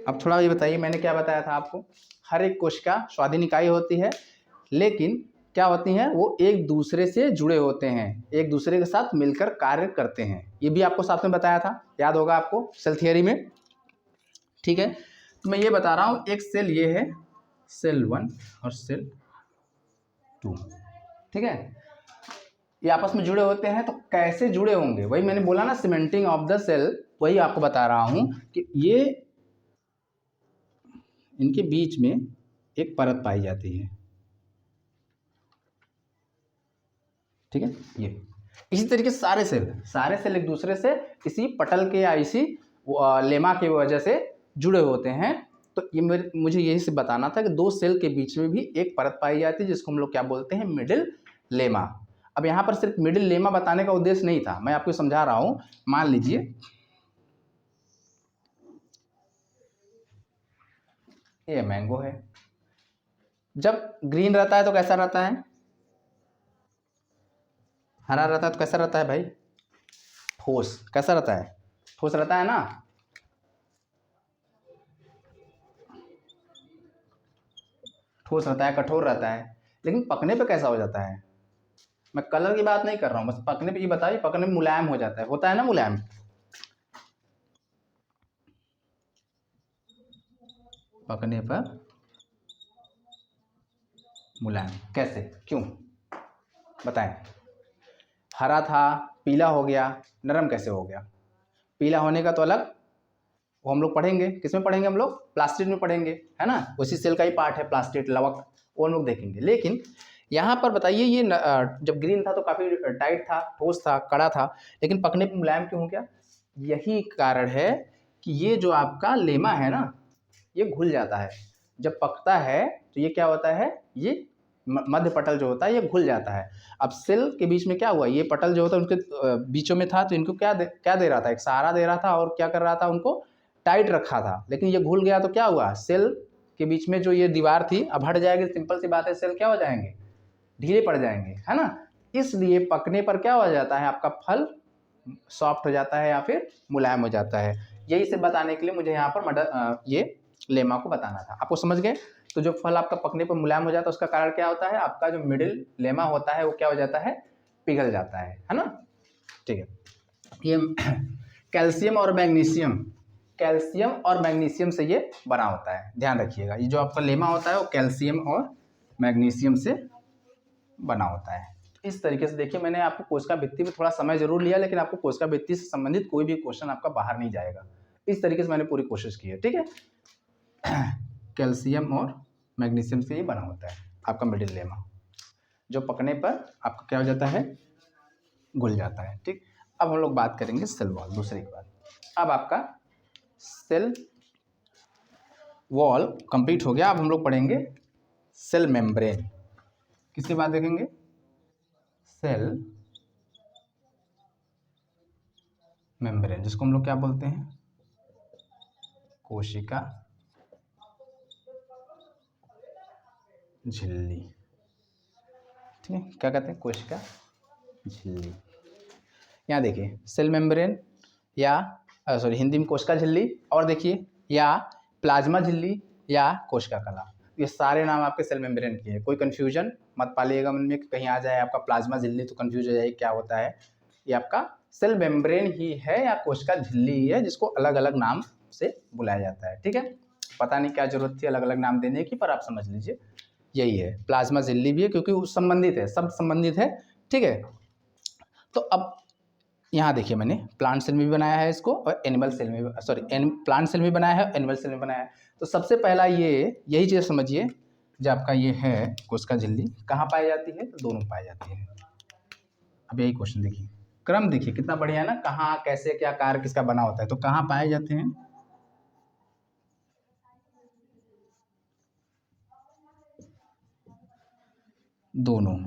अब थोड़ा ये बताइए, मैंने क्या बताया था आपको, हर एक कोशिका स्वाधीन इकाई होती है, लेकिन क्या होती हैं, वो एक दूसरे से जुड़े होते हैं, एक दूसरे के साथ मिलकर कार्य करते हैं। ये भी आपको साथ में बताया था, याद होगा आपको सेल थियरी में, ठीक है। तो मैं ये बता रहा हूँ, एक सेल ये है सेल 1 और सेल 2, ठीक है, ये आपस में जुड़े होते हैं। तो कैसे जुड़े होंगे, वही मैंने बोला ना, सीमेंटिंग ऑफ द सेल, वही आपको बता रहा हूँ कि ये इनके बीच में एक परत पाई जाती है, ठीक है। ये इसी तरीके से सारे सेल एक दूसरे से इसी पटल के या इसी लेमा की वजह से जुड़े होते हैं। तो ये मुझे यही से बताना था कि दो सेल के बीच में भी एक परत पाई जाती है, जिसको हम लोग क्या बोलते हैं, मिडिल लेमा। अब यहाँ पर सिर्फ मिडिल लेमा बताने का उद्देश्य नहीं था, मैं आपको समझा रहा हूँ। मान लीजिए ये मैंगो है, जब ग्रीन रहता है तो कैसा रहता है, हरा रहता है तो कैसा रहता है भाई, ठोस, कैसा रहता है, ठोस रहता है ना। ठोस रहता है, कठोर रहता है, लेकिन पकने पे कैसा हो जाता है, मैं कलर की बात नहीं कर रहा हूँ, बस पकने पे ये बताइए, पकने में मुलायम हो जाता है, होता है ना मुलायम, पकने पर मुलायम, कैसे, क्यों, बताएं। हरा था, पीला हो गया, नरम कैसे हो गया? पीला होने का तो अलग, वो हम लोग पढ़ेंगे, किसमें पढ़ेंगे हम लोग, प्लास्टिड में पढ़ेंगे, है ना, उसी सेल का ही पार्ट है प्लास्टिड, लवक, वो हम लोग देखेंगे। लेकिन यहाँ पर बताइए, ये जब ग्रीन था तो काफ़ी टाइट था, ठोस था, कड़ा था, लेकिन पकने पर मुलायम क्यों हो गया? यही कारण है कि ये जो आपका लेमा है ना, ये घुल जाता है, जब पकता है तो ये क्या होता है, ये मध्य पटल जो होता है ये घुल जाता है। अब सेल के बीच में क्या हुआ, ये पटल जो होता है उनके बीचों में था, तो इनको क्या दे रहा था, एक सहारा दे रहा था, और क्या कर रहा था, उनको टाइट रखा था। लेकिन ये घुल गया तो क्या हुआ, सेल के बीच में जो ये दीवार थी अब हट जाएगी, सिंपल सी बात है, सेल क्या हो जाएंगे, ढीले पड़ जाएंगे, है ना। इसलिए पकने पर क्या हो जाता है, आपका फल सॉफ्ट हो जाता है या फिर मुलायम हो जाता है। यही से बताने के लिए मुझे यहाँ पर ये लेमा को बताना था, आपको समझ गए। तो जो फल आपका पकने पर मुलायम हो जाता है, उसका कारण क्या होता है, आपका जो मिडिल लेमा होता है वो क्या हो जाता है, पिघल जाता है ना, ठीक है। ये कैल्शियम और मैग्नीशियम, कैल्शियम और मैग्नीशियम से ये बना होता है, ध्यान रखिएगा। ये जो आपका लेमा होता है वो कैल्शियम और मैग्नीशियम से बना होता है। इस तरीके से देखिए, मैंने आपको कोशिका भित्ति में थोड़ा समय जरूर लिया, लेकिन आपको कोशिका भित्ति से संबंधित कोई भी क्वेश्चन आपका बाहर नहीं जाएगा। इस तरीके से मैंने पूरी कोशिश की है, ठीक है। कैल्शियम और मैग्नीशियम से ही बना होता है आपका मिडिल लेमा, जो पकने पर आपका क्या हो जाता है, घुल जाता है, ठीक। अब हम लोग बात करेंगे सेल वॉल, दूसरी बात। अब आपका सेल वॉल कंप्लीट हो गया। अब हम लोग पढ़ेंगे सेल मेम्ब्रेन। किसके बाद देखेंगे? सेल मेम्ब्रेन, जिसको हम लोग क्या बोलते हैं? कोशिका झिल्ली। ठीक है, क्या कहते हैं? कोशिका झिल्ली। यहाँ देखिए सेल मेम्ब्रेन या सॉरी हिंदी में कोशिका झिल्ली, और देखिए या प्लाज्मा झिल्ली या कोशिका कला, ये सारे नाम आपके सेल मेम्ब्रेन के हैं। कोई कन्फ्यूजन मत पालिएगा मन में कि कहीं आ जाए आपका प्लाज्मा झिल्ली तो कन्फ्यूज हो जाए क्या होता है। ये आपका सेल मेम्ब्रेन ही है या कोशिका झिल्ली ही है, जिसको अलग अलग नाम से बुलाया जाता है। ठीक है, पता नहीं क्या जरूरत थी अलग अलग नाम देने की, पर आप समझ लीजिए यही है। प्लाज्मा झिल्ली भी है क्योंकि वो संबंधित है, सब संबंधित है। ठीक है, तो अब यहाँ देखिए मैंने प्लांट सेल में भी बनाया है इसको और एनिमल सेल में, सॉरी प्लांट सेल में बनाया है, एनिमल सेल में बनाया है। तो सबसे पहला यही चीज़ समझिए, जो आपका ये है कोशिका झिल्ली कहाँ पाई जाती है? तो दोनों पाई जाती है। अब यही क्वेश्चन देखिए, क्रम देखिए कितना बढ़िया ना, कहाँ कैसे क्या कार्य किसका बना होता है। तो कहाँ पाए जाते हैं? दोनों।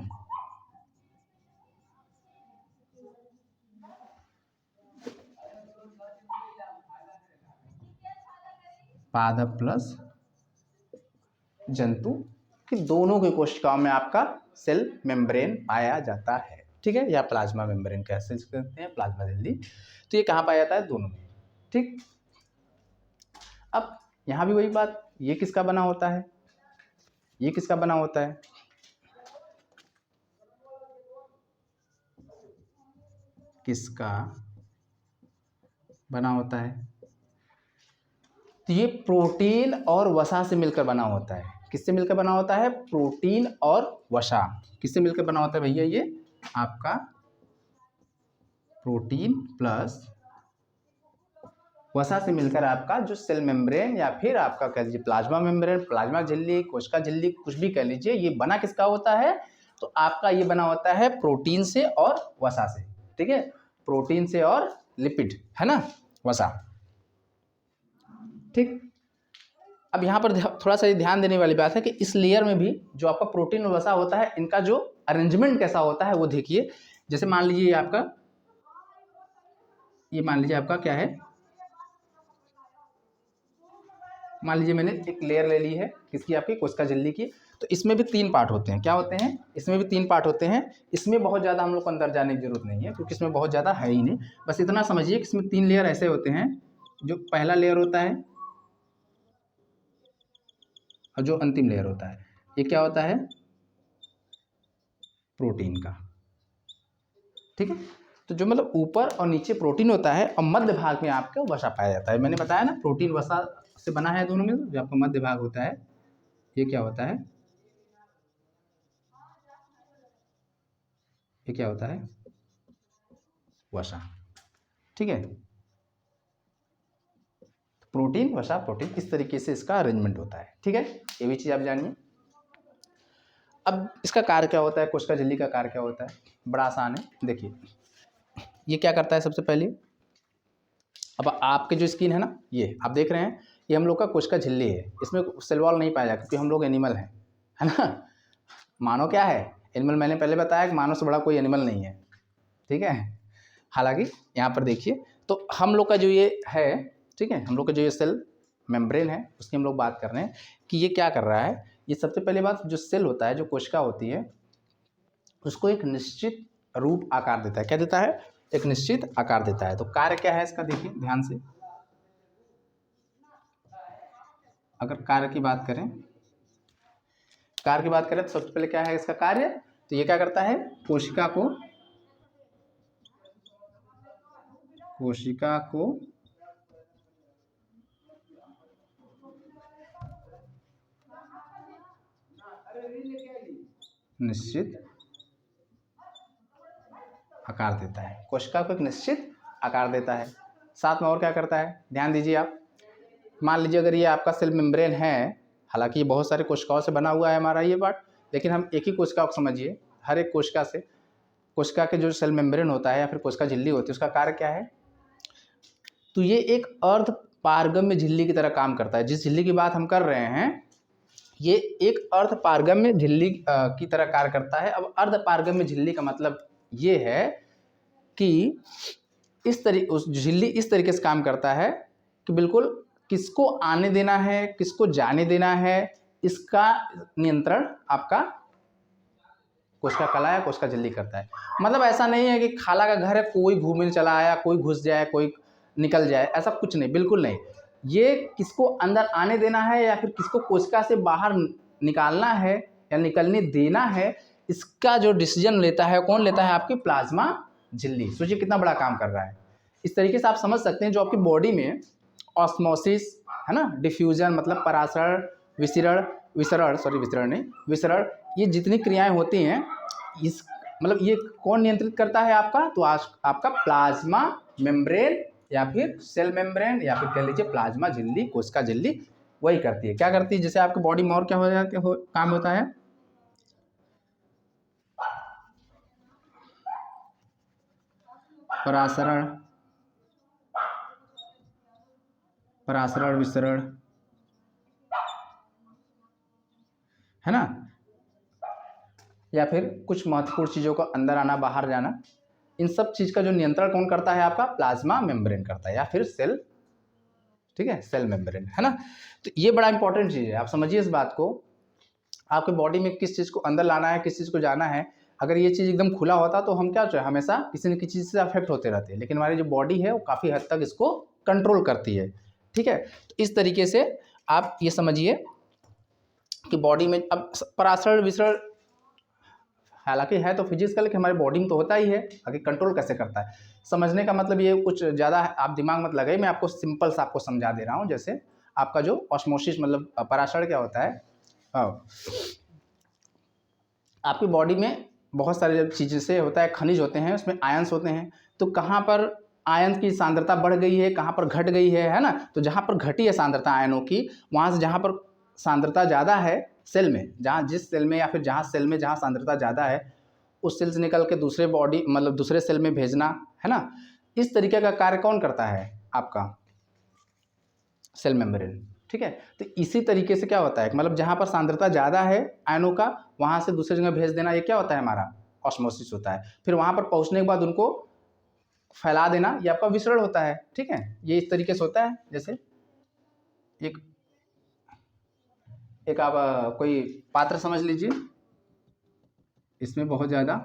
पादप प्लस जंतु कि दोनों की कोशिकाओं में आपका सेल मेम्ब्रेन पाया जाता है। ठीक है, या प्लाज्मा मेम्ब्रेन कैसे कहते हैं, प्लाज्मा झिल्ली। तो ये कहाँ पाया जाता है? दोनों में। ठीक, अब यहाँ भी वही बात, ये किसका बना होता है? ये किसका बना होता है? किसका बना होता है? तो ये प्रोटीन और वसा से मिलकर बना होता है। किससे मिलकर बना होता है? प्रोटीन और वसा। किससे मिलकर बना होता है भैया? ये आपका प्रोटीन प्लस वसा से मिलकर आपका जो सेल मेम्ब्रेन या फिर आपका कह लीजिए प्लाज्मा मेम्ब्रेन, प्लाज्मा झिल्ली, कोशिका झिल्ली, कुछ भी कह लीजिए, ये बना किसका होता है? तो आपका ये बना होता है प्रोटीन से और वसा से। ठीक है, प्रोटीन से और लिपिड, है ना, वसा। ठीक, अब यहाँ पर थोड़ा सा ध्यान देने वाली बात है कि इस लेयर में भी जो आपका प्रोटीन और वसा होता है, इनका जो अरेंजमेंट कैसा होता है वो देखिए। जैसे मान लीजिए ये मान लीजिए आपका क्या है, मान लीजिए मैंने एक लेयर ले ली है किसकी? आपकी कोशिका झिल्ली की। तो इसमें भी 3 पार्ट होते हैं। क्या होते हैं? इसमें भी 3 पार्ट होते हैं। इसमें बहुत ज़्यादा हम लोग को अंदर जाने की जरूरत नहीं है क्योंकि इसमें बहुत ज़्यादा है ही नहीं। बस इतना समझिए कि इसमें 3 लेयर ऐसे होते हैं। जो पहला लेयर होता है और जो अंतिम लेयर होता है, ये क्या होता है? प्रोटीन का। ठीक है, तो जो मतलब ऊपर और नीचे प्रोटीन होता है और मध्य भाग में आपका वसा पाया जाता है। मैंने बताया ना प्रोटीन वसा से बना है दोनों में। जो आपका मध्य भाग होता है ये क्या होता है? ये क्या होता है? वसा। ठीक है, प्रोटीन वसा प्रोटीन, इस तरीके से इसका अरेंजमेंट होता है। ठीक है, ये भी चीज़ आप जानिए। अब इसका कार्य क्या होता है? कोशिका झिल्ली का कार्य क्या होता है? बड़ा आसान है। देखिए ये क्या करता है? सबसे पहले अब आपके जो स्किन है ना, ये आप देख रहे हैं, ये हम लोग का कोशिका झिल्ली है। इसमें सेल वॉल नहीं पाया जाता क्योंकि हम लोग एनिमल हैं, है ना। मानव क्या है? एनिमल। मैंने पहले बताया कि मानव से बड़ा कोई एनिमल नहीं है। ठीक है, हालांकि यहाँ पर देखिए तो हम लोग का जो ये है, ठीक है, हम लोग का जो ये सेल मेम्ब्रेन है उसकी हम लोग बात कर रहे हैं कि ये क्या कर रहा है। ये सबसे पहले बात, जो सेल होता है, जो कोशिका होती है, उसको एक निश्चित रूप आकार देता है। क्या देता है? एक निश्चित आकार देता है। तो कार्य क्या है इसका? देखिए ध्यान से, अगर कार्य की बात करें तो सबसे पहले क्या है इसका कार्य? तो ये क्या करता है? कोशिका को निश्चित आकार देता है। कोशिका को एक निश्चित आकार देता है। साथ में और क्या करता है? ध्यान दीजिए आप, मान लीजिए अगर ये आपका सेल मेम्ब्रेन है, हालांकि ये बहुत सारे कोशिकाओं से बना हुआ है हमारा ये पार्ट, लेकिन हम एक ही कोशिका को समझिए। हर एक कोशिका से कोशिका के जो सेल मेम्ब्रेन होता है या फिर कोशिका झिल्ली होती है उसका कार्य क्या है? तो ये एक अर्ध पारगम्य झिल्ली की तरह काम करता है। जिस झिल्ली की बात हम कर रहे हैं ये एक अर्ध पारगम्य झिल्ली की तरह कार्य करता है। अब अर्ध पारगम्य झिल्ली का मतलब ये है कि उस झिल्ली इस तरीके से काम करता है कि बिल्कुल किसको आने देना है किसको जाने देना है इसका नियंत्रण आपका कोशिका कला या कोशिका झिल्ली करता है। मतलब ऐसा नहीं है कि खाला का घर है, कोई घूमने चला आया, कोई घुस जाए, कोई निकल जाए, ऐसा कुछ नहीं, बिल्कुल नहीं। ये किसको अंदर आने देना है या फिर किसको कोशिका से बाहर निकालना है या निकलने देना है, इसका जो डिसीजन लेता है कौन लेता है? आपकी प्लाज्मा झिल्ली। सोचिए कितना बड़ा काम कर रहा है। इस तरीके से आप समझ सकते हैं जो आपकी बॉडी में ऑस्मोसिस है ना, डिफ्यूजन मतलब परासरण, विसरण, ये जितनी क्रियाएं होती हैं इस मतलब ये कौन नियंत्रित करता है आपका? तो आज आपका प्लाज्मा मेम्ब्रेन या फिर सेल मेम्ब्रेन या फिर कह लीजिए प्लाज्मा झिल्ली, कोशिका झिल्ली वही करती है। क्या करती है? जैसे आपकी बॉडी में और क्या हो जाता है, काम होता है, परासरण विसरण है ना, या फिर कुछ महत्वपूर्ण चीज़ों का अंदर आना बाहर जाना, इन सब चीज़ का जो नियंत्रण कौन करता है? आपका प्लाज्मा मेम्ब्रेन करता है या फिर सेल, ठीक है, सेल मेम्ब्रेन है ना। तो ये बड़ा इंपॉर्टेंट चीज़ है, आप समझिए इस बात को। आपके बॉडी में किस चीज़ को अंदर लाना है, किस चीज़ को जाना है, अगर ये चीज़ एकदम खुला होता तो हम क्या चाहे हमेशा किसी न किसी चीज़ से अफेक्ट होते रहते हैं, लेकिन हमारी जो बॉडी है वो काफ़ी हद तक इसको कंट्रोल करती है, ठीक है। तो इस तरीके से आप ये समझिए कि बॉडी में अब परासरण विसरण हालांकि है तो फिजिकल कि हमारी बॉडी में तो होता ही है, आगे कंट्रोल कैसे करता है समझने का मतलब ये कुछ ज़्यादा आप दिमाग मत लगाइए, मैं आपको सिंपल सा आपको समझा दे रहा हूँ। जैसे आपका जो ऑस्मोसिस मतलब परासरण क्या होता है, आपकी बॉडी में बहुत सारे चीज़ें से होता है, खनिज होते हैं, उसमें आयंस होते हैं। तो कहाँ पर आयन की सांद्रता बढ़ गई है, कहाँ पर घट गई है ना। तो जहाँ पर घटी है सांद्रता आयनों की, वहाँ से जहाँ पर सांद्रता ज़्यादा है सेल में, जहाँ जिस सेल में या फिर जहाँ सेल में जहाँ सांद्रता ज़्यादा है उस सेल से निकल के दूसरे बॉडी मतलब दूसरे सेल में भेजना है ना। इस तरीके का कार्य कौन करता है? आपका सेल मेम्ब्रेन, ठीक है। तो इसी तरीके से क्या होता है, मतलब जहाँ पर सांद्रता ज़्यादा है आयनों का वहाँ से दूसरी जगह भेज देना, ये क्या होता है? हमारा ऑस्मोसिस होता है। फिर वहाँ पर पहुँचने के बाद उनको फैला देना, ये आपका विसरण होता है, ठीक है। ये इस तरीके से होता है। जैसे एक आप कोई पात्र समझ लीजिए, इसमें बहुत ज़्यादा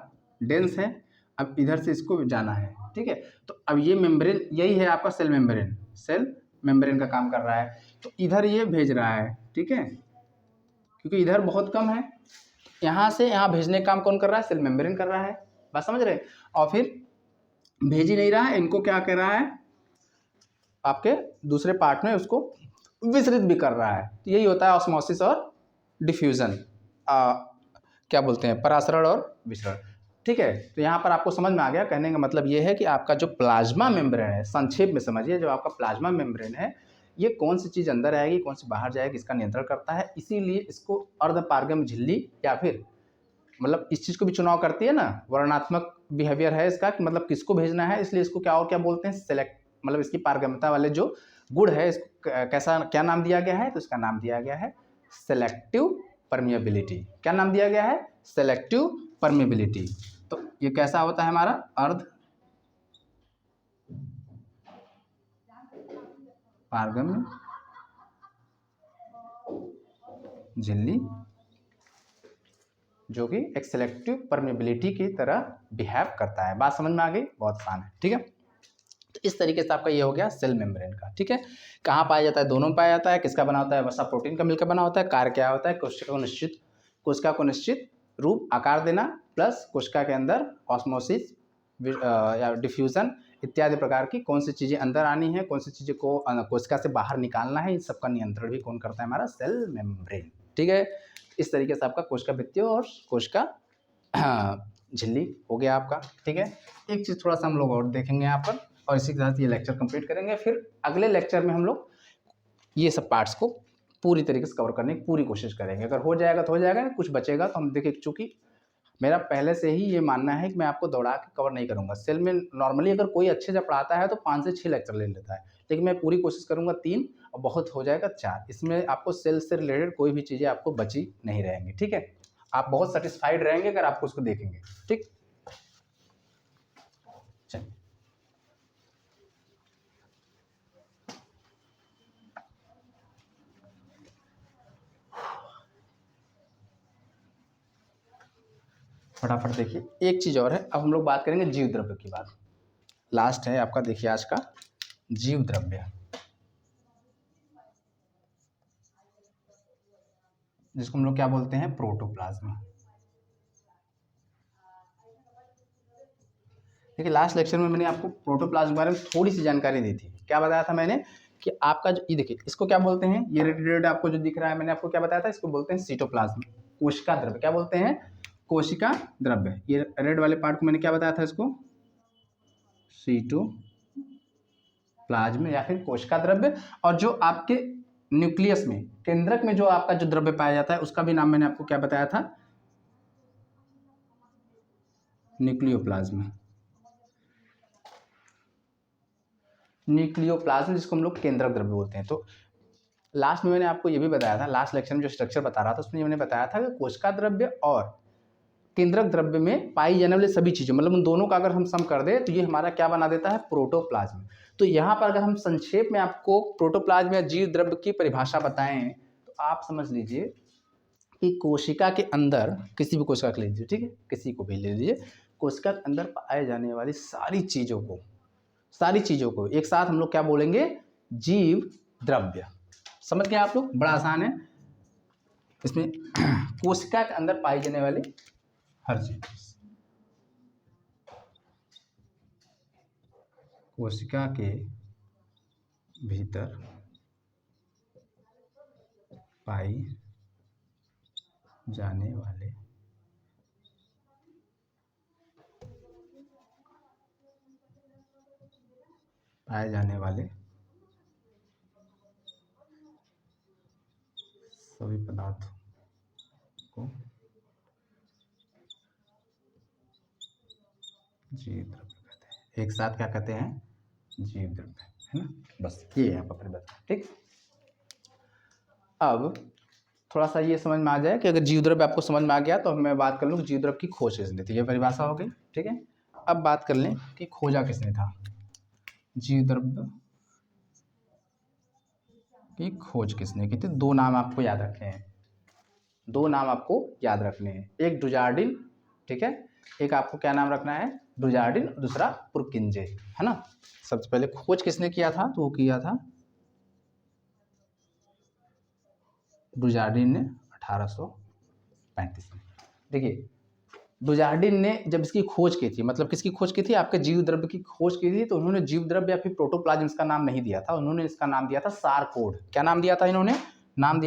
डेंस है, अब इधर से इसको जाना है, ठीक है। तो अब ये मेम्ब्रेन यही है आपका सेल मेम्ब्रेन का काम कर रहा है। तो इधर ये भेज रहा है, ठीक है, क्योंकि इधर बहुत कम है, यहाँ से यहाँ भेजने का काम कौन कर रहा है? सेल मेम्ब्रेन कर रहा है, बात समझ रहे हैं। और फिर भेज ही नहीं रहा है, इनको क्या कर रहा है? आपके दूसरे पार्ट में उसको विसरित भी कर रहा है। तो यही होता है ऑस्मोसिस और डिफ्यूजन, क्या बोलते हैं, परासरण और विसरण, ठीक है। तो यहाँ पर आपको समझ में आ गया। कहने का मतलब ये है कि आपका जो प्लाज्मा मेम्ब्रेन है, संक्षेप में समझिए, जो आपका प्लाज्मा मेम्ब्रेन है ये कौन सी चीज़ अंदर आएगी कौन सी बाहर जाएगी इसका नियंत्रण करता है। इसीलिए इसको अर्धपारगम झिल्ली या फिर मतलब इस चीज़ को भी चुनाव करती है ना, वर्णनात्मक बिहेवियर है इसका कि मतलब किसको भेजना है, इसलिए इसको क्या और क्या बोलते हैं? सेलेक्ट, मतलब इसकी पारगम्यता वाले जो गुण है इसको कैसा क्या नाम दिया गया है? तो इसका नाम दिया गया है सेलेक्टिव परमिएबिलिटी। क्या नाम दिया गया है? Selective permeability. तो ये कैसा होता है हमारा? अर्ध पारगम्य झिल्ली जो कि एक सेलेक्टिव परमिएबिलिटी की तरह बिहेव करता है। बात समझ में आ गई? बहुत आसान है, ठीक है। तो इस तरीके से आपका ये हो गया सेल मेम्ब्रेन का, ठीक है। कहाँ पाया जाता है? दोनों में पाया जाता है। किसका बना होता है? वसा प्रोटीन का मिलकर बना होता है। कार्य क्या होता है? कोशिका को निश्चित रूप आकार देना, प्लस कोशिका के अंदर ऑस्मोसिस या डिफ्यूजन इत्यादि प्रकार की कौन सी चीज़ें अंदर आनी है, कौन सी चीज़ें को कोशिका से बाहर निकालना है, इन सबका नियंत्रण भी कौन करता है? हमारा सेल मेम्ब्रेन, ठीक है। इस तरीके से आपका कोशिका भित्ति और कोशिका झिल्ली हो गया आपका, ठीक है। एक चीज़ थोड़ा सा हम लोग और देखेंगे यहाँ पर, और इसी के साथ ये लेक्चर कंप्लीट करेंगे। फिर अगले लेक्चर में हम लोग ये सब पार्ट्स को पूरी तरीके से कवर करने की पूरी कोशिश करेंगे। अगर हो जाएगा तो हो जाएगा, कुछ बचेगा तो हम देखें, चूँकि मेरा पहले से ही ये मानना है कि मैं आपको दौड़ा के कवर नहीं करूँगा। सेल में नॉर्मली अगर कोई अच्छे से पढ़ाता है तो 5 से 6 लेक्चर ले लेता है, लेकिन मैं पूरी कोशिश करूँगा 3 और बहुत हो जाएगा 4। इसमें आपको सेल से रिलेटेड कोई भी चीज़ें आपको बची नहीं रहेंगी, ठीक है? आप बहुत सैटिस्फाइड रहेंगे अगर आपको उसको देखेंगे, ठीक? चलिए। फटाफट देखिए, एक चीज़ और है, अब हम लोग बात करेंगे जीव द्रव्य की बात। लास्ट है आपका, देखिए आज का जीव द्रव्य, जिसको हम लोग क्या बोलते हैं, प्रोटोप्लाज्म। देखिए लास्ट लेक्चर में मैंने आपको प्रोटोप्लाज्म के बारे में थोड़ी सी जानकारी दी थी। क्या बताया था मैंने कि आपका जो ये देखिए, इसको क्या बोलते हैं, ये रेड रेड आपको जो दिख रहा है, मैंने आपको क्या बताया था, इसको बोलते हैं सीटोप्लाज्म, कोशिका द्रव्य। क्या बोलते हैं, कोशिका द्रव्य। ये रेड वाले पार्ट को मैंने क्या बताया था, इसको सीटोप्लाज्म या फिर कोशिका द्रव्य। और जो आपके न्यूक्लियस में, केंद्रक में जो आपका जो द्रव्य पाया जाता है, उसका भी नाम मैंने आपको क्या बताया था, न्यूक्लियोप्लाज्म। न्यूक्लियोप्लाज्म जिसको हम लोग केंद्रक द्रव्य बोलते हैं। तो लास्ट में मैंने आपको ये भी बताया था, लास्ट लेक्चर में जो स्ट्रक्चर बता रहा था उसमें मैंने बताया था कि कोशिका द्रव्य और केंद्रक द्रव्य में पाई जाने वाली सभी चीज़ें, मतलब उन दोनों का अगर हम सम कर दें तो ये हमारा क्या बना देता है, प्रोटोप्लाज्म। तो यहाँ पर अगर हम संक्षेप में आपको प्रोटोप्लाज्म या जीव द्रव्य की परिभाषा बताएं तो आप समझ लीजिए कि कोशिका के अंदर, किसी भी कोशिका को ले लीजिए, ठीक है, किसी को भी ले लीजिए, कोशिका के अंदर पाए जाने वाली सारी चीज़ों को एक साथ हम लोग क्या बोलेंगे, जीव द्रव्य। समझ गए आप लोग, बड़ा आसान है। इसमें कोशिका के अंदर पाई जाने वाली हर चीज, कोशिका के भीतर पाई जाने वाले सभी पदार्थों को जीव द्रव्य कहते हैं। एक साथ क्या कहते हैं, जीव द्रव्य, है ना। बस ये है आपका परिभाषा, ठीक। अब थोड़ा सा ये समझ में आ जाए कि अगर जीव द्रव्य आपको समझ में आ गया तो मैं बात कर लूँ जीव द्रव्य की खोज किसने थी, ये परिभाषा हो गई, ठीक है। अब बात कर लें कि खोजा किसने था, जीव द्रव्य की खोज किसने की थी। दो नाम आपको याद रखने हैं, एक डुजार्डिन, ठीक है, एक आपको क्या नाम रखना है, डुजार्डिन, दूसरा पुरकिंजे, है ना। सबसे पहले खोज किसने किया था, तो वो किया था डुजार्डिन ने 1835 में। देखिए डुजार्डिन ने जब इसकी खोज की थी, मतलब किसकी खोज की थी, आपके जीव द्रव्य की खोज की थी, तो उन्होंने जीव द्रव्य या फिर प्रोटोप्लाज्म इसका नाम नहीं दिया था, उन्होंने इसका नाम दिया था सारकोड। क्या नाम दिया था इन्होंने, नाम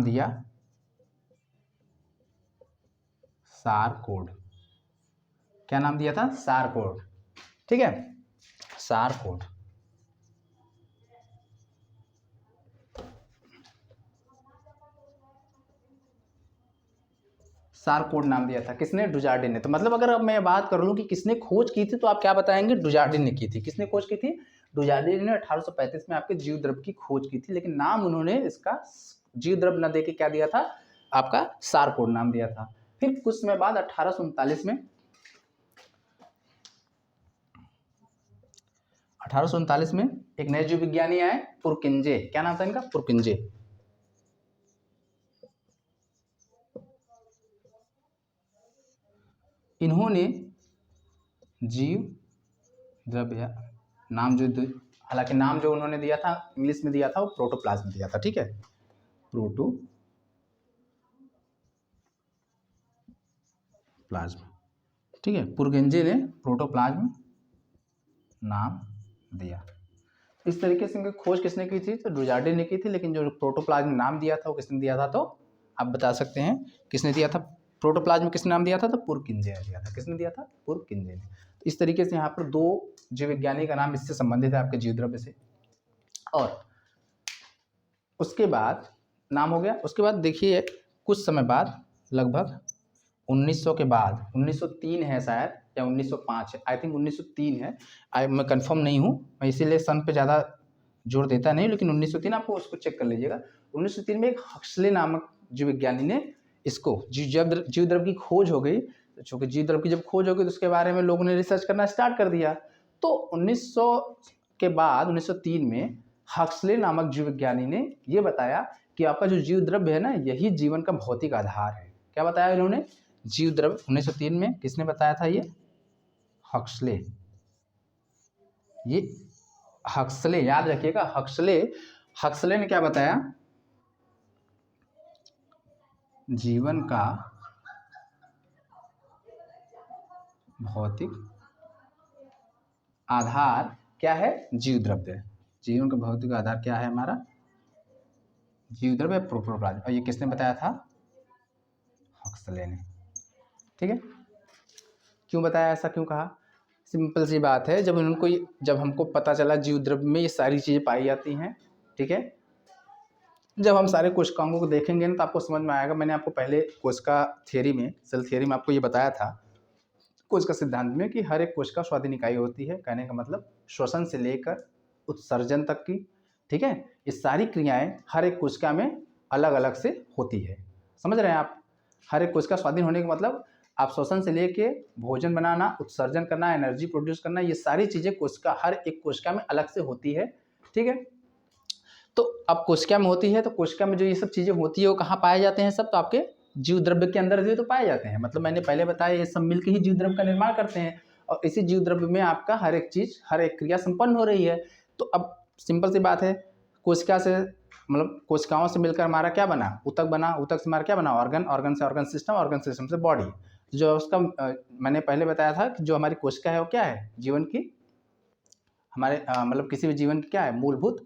दिया सारकोड। क्या नाम दिया था, सारकोड, ठीक है, सारकोड। सारकोड नाम दिया था किसने, डुजार्डिन ने। तो मतलब अगर अब मैं बात कर लूँ कि किसने खोज की थी तो आप क्या बताएंगे, डुजार्डिन ने की थी। किसने खोज की थी, डुजार्डिन ने 1835 में आपके जीव द्रव्य की खोज की थी, लेकिन नाम उन्होंने इसका जीव द्रव्य न देके क्या दिया था, आपका सारकोड नाम दिया था। फिर कुछ समय बाद 1839 में एक नए जीव विज्ञानी आए, पुरकिंजे। क्या नाम था इनका, पुरकिंजे। इन्होंने जीव द्रव्य नाम जो, हालांकि नाम जो उन्होंने दिया था इंग्लिश में दिया था वो प्रोटोप्लाज्म दिया था, ठीक है, प्रोटोप्लाज्म, ठीक है। पुरकिंजे ने प्रोटोप्लाज्म नाम दिया। इस तरीके से इनकी खोज किसने की थी, तो डुजार्डिन ने की थी, लेकिन जो प्रोटोप्लाज्म नाम दिया था वो किसने दिया था, तो आप बता सकते हैं किसने दिया था, प्रोटोप्लाज्म किसने नाम दिया था, तो पुरकिंजे ने दिया था। किसने दिया था, पुरकिंजे ने। तो इस तरीके से यहाँ पर दो जीव विज्ञानी का नाम इससे संबंधित है आपके जीव द्रव्य से। और उसके बाद नाम हो गया, उसके बाद देखिए कुछ समय बाद लगभग 1900 के बाद 1903 है शायद या 1905 है, आई थिंक 1903 है, मैं कंफर्म नहीं हूँ, मैं इसीलिए सन पे ज़्यादा जोर देता नहीं, लेकिन 1903 आपको उसको चेक कर लीजिएगा। 1903 में एक हक्सले नामक जीव विज्ञानी ने इसको जीव द्रव की खोज हो गई, तो चूँकि जीव द्रव की जब खोज हो गई तो उसके बारे में लोगों ने रिसर्च करना स्टार्ट कर दिया। तो 1900 के बाद 1903 में हक्सले नामक जीव विज्ञानी ने ये बताया कि आपका जो जीव द्रव्य है ना, यही जीवन का भौतिक आधार है। क्या बताया इन्होंने? जीव द्रव्य 1903 में किसने बताया था? ये हक्सले। ये हक्सले, याद रखिएगा, हक्सले ने क्या बताया? जीवन का भौतिक आधार क्या है? जीव द्रव्य। जीवन का भौतिक आधार क्या है हमारा? जीव द्रव्य प्रोटोप्लाज्म। और ये किसने बताया था? हक्सले ने। ठीक है, क्यों बताया, ऐसा क्यों कहा? सिंपल सी बात है, जब हमको पता चला जीव द्रव्य में ये सारी चीज़ें पाई जाती हैं, ठीक है, जब हम सारे कोशिकाओं को देखेंगे ना तो आपको समझ में आएगा। मैंने आपको पहले कोशिका थ्योरी में, सेल थ्योरी में आपको ये बताया था, कोशिका सिद्धांत में, कि हर एक कोशिका स्वाधीन इकाई होती है। कहने का मतलब श्वसन से लेकर उत्सर्जन तक की, ठीक है, ये सारी क्रियाएं हर एक कोशिका में अलग अलग से होती है। समझ रहे हैं आप? हर एक कोशिका स्वाधीन होने का मतलब आप श्वसन से लेके भोजन बनाना, उत्सर्जन करना, एनर्जी प्रोड्यूस करना, ये सारी चीज़ें कोशिका, हर एक कोशिका में अलग से होती है। ठीक है, तो अब कोशिका में होती है, तो कोशिका में जो ये सब चीज़ें होती है वो कहाँ पाए जाते हैं? सब तो आपके जीव द्रव्य के अंदर भी तो पाए जाते हैं। मतलब मैंने पहले बताया, ये सब मिलकर ही जीव द्रव्य का निर्माण करते हैं, और इसी जीव द्रव्य में आपका हर एक चीज़, हर एक क्रिया संपन्न हो रही है। तो अब सिंपल सी बात है, कोशिका से, मतलब कोशिकाओं से मिलकर हमारा क्या बना? ऊतक बना। ऊतक से हमारा क्या बना? ऑर्गन। ऑर्गन से ऑर्गन सिस्टम, ऑर्गन सिस्टम से बॉडी। जो उसका मैंने पहले बताया था कि जो हमारी कोशिका है वो क्या है? जीवन की, हमारे मतलब किसी भी जीवन की क्या है? मूलभूत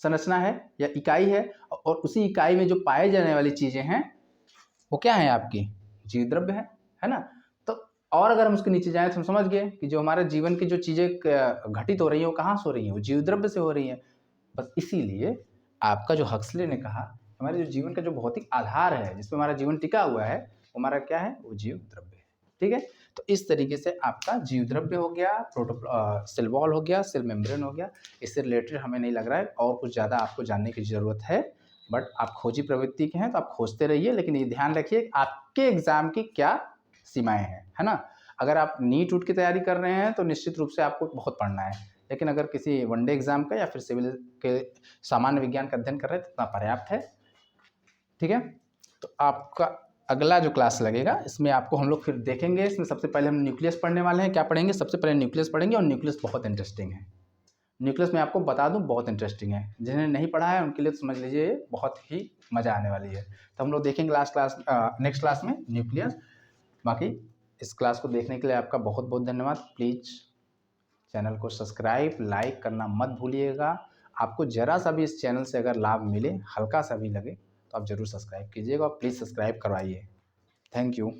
संरचना है या इकाई है, और उसी इकाई में जो पाए जाने वाली चीज़ें हैं वो क्या है? आपकी जीव द्रव्य है ना? तो और अगर हम उसके नीचे जाएं तो हम समझ गए कि जो हमारे जीवन की जो चीज़ें घटित हो रही हैं वो कहाँ से हो रही हैं? वो जीव द्रव्य से हो रही हैं। बस इसीलिए आपका जो हक्सले ने कहा, हमारे जो जीवन का जो भौतिक आधार है, जिस पर हमारा जीवन टिका हुआ है, वो हमारा क्या है? वो जीव द्रव्य है। ठीक है, तो इस तरीके से आपका जीव द्रव्य हो गया, सेल वॉल हो गया, सेल मेम्ब्रेन हो गया। इससे रिलेटेड हमें नहीं लग रहा है और कुछ ज़्यादा आपको जानने की ज़रूरत है, बट आप खोजी प्रवृत्ति के हैं तो आप खोजते रहिए, लेकिन ये ध्यान रखिए आपके एग्ज़ाम की क्या सीमाएँ हैं, है ना? अगर आप नीट उट की तैयारी कर रहे हैं तो निश्चित रूप से आपको बहुत पढ़ना है, लेकिन अगर किसी वनडे एग्ज़ाम का या फिर सिविल के सामान्य विज्ञान का अध्ययन कर रहे हैं तो इतना पर्याप्त है। ठीक है, तो आपका अगला जो क्लास लगेगा, इसमें आपको हम लोग फिर देखेंगे। इसमें सबसे पहले हम न्यूक्लियस पढ़ने वाले हैं। क्या पढ़ेंगे? सबसे पहले न्यूक्लियस पढ़ेंगे, और न्यूक्लियस बहुत इंटरेस्टिंग है। न्यूक्लियस मैं आपको बता दूं बहुत इंटरेस्टिंग है। जिन्हें नहीं पढ़ा है उनके लिए तो समझ लीजिए बहुत ही मज़ा आने वाली है। तो हम लोग देखेंगे नेक्स्ट क्लास में न्यूक्लियस। बाकी इस क्लास को देखने के लिए आपका बहुत बहुत धन्यवाद। प्लीज़ चैनल को सब्सक्राइब, लाइक करना मत भूलिएगा। आपको ज़रा सा भी इस चैनल से अगर लाभ मिले, हल्का सा भी लगे, तो आप ज़रूर सब्सक्राइब कीजिएगा, और प्लीज़ सब्सक्राइब करवाइए। Thank you.